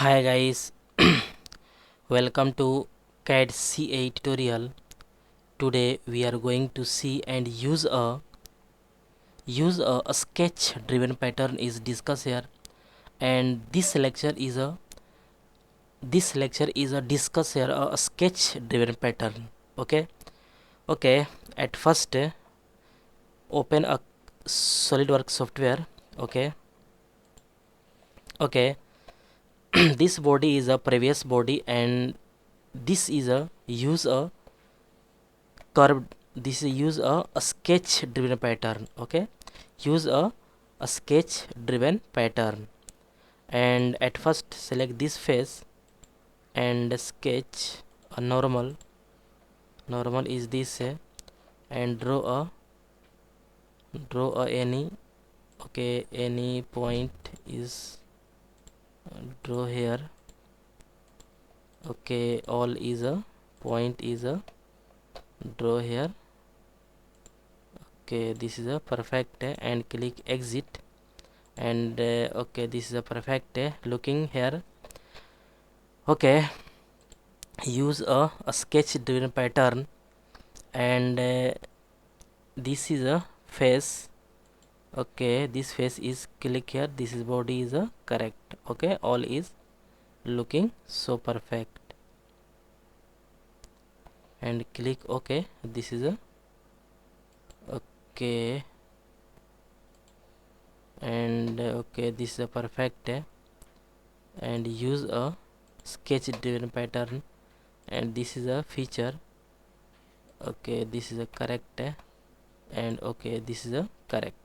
Hi guys, welcome to CAD CA tutorial. Today we are going to see and use a sketch driven pattern is discussed here, and this lecture is a discuss here a sketch driven pattern. Okay, at first open a Solidworks software. Okay, this body is a previous body, and this is a use a curved this is use a sketch driven pattern. Use a sketch driven pattern, and at first select this face and sketch a normal is this, and draw a any point is draw here. All is a point is a draw here. This is a perfect, and click exit, and this is a perfect looking here. Use a sketch driven pattern, and this is a face. This face is click here, this is body is a correct. All is looking so perfect, and click OK. This is a and this is a perfect, and use a sketch driven pattern, and this is a feature. This is a correct, and this is a correct.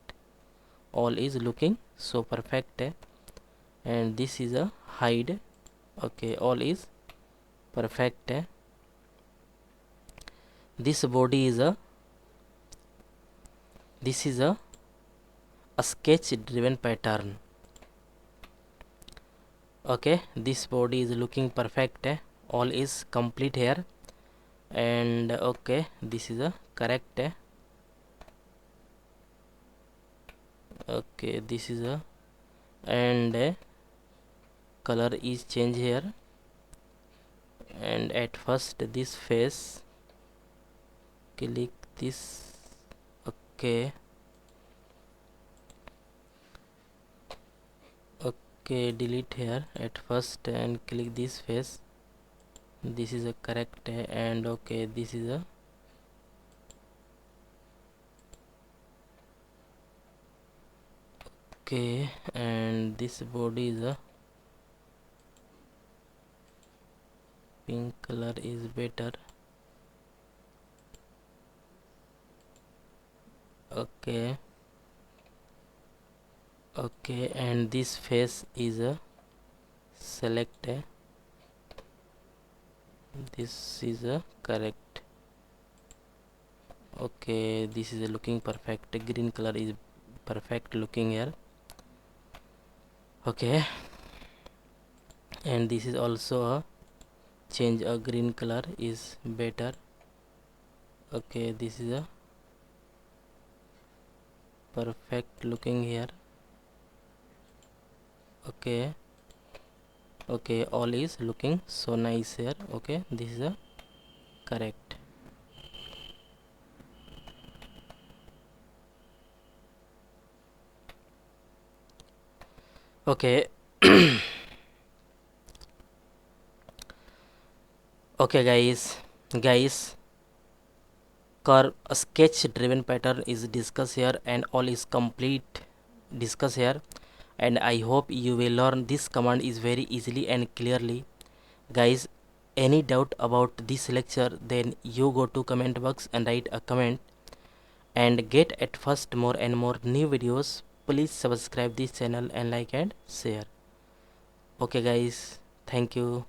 All is looking so perfect, and this is a hide. All is perfect. This body is a sketch driven pattern. This body is looking perfect. All is complete here, and this is a correct. This is a, and color is change here, and at first this face click this. Delete here at first and click this face. This is a correct, and this is a and this body is a pink color is better. And this face is a select. This is a correct. This is a looking perfect. Green color is perfect looking here. And this is also a change a green color is better. This is a perfect looking here. All is looking so nice here. This is a correct. Guys, curve a sketch driven pattern is discussed here, and all is complete discuss here, and I hope you will learn this command is very easily and clearly. Guys, any doubt about this lecture, then you go to comment box and write a comment, and get at first more and more new videos. Please subscribe this channel and like and share. Guys, thank you.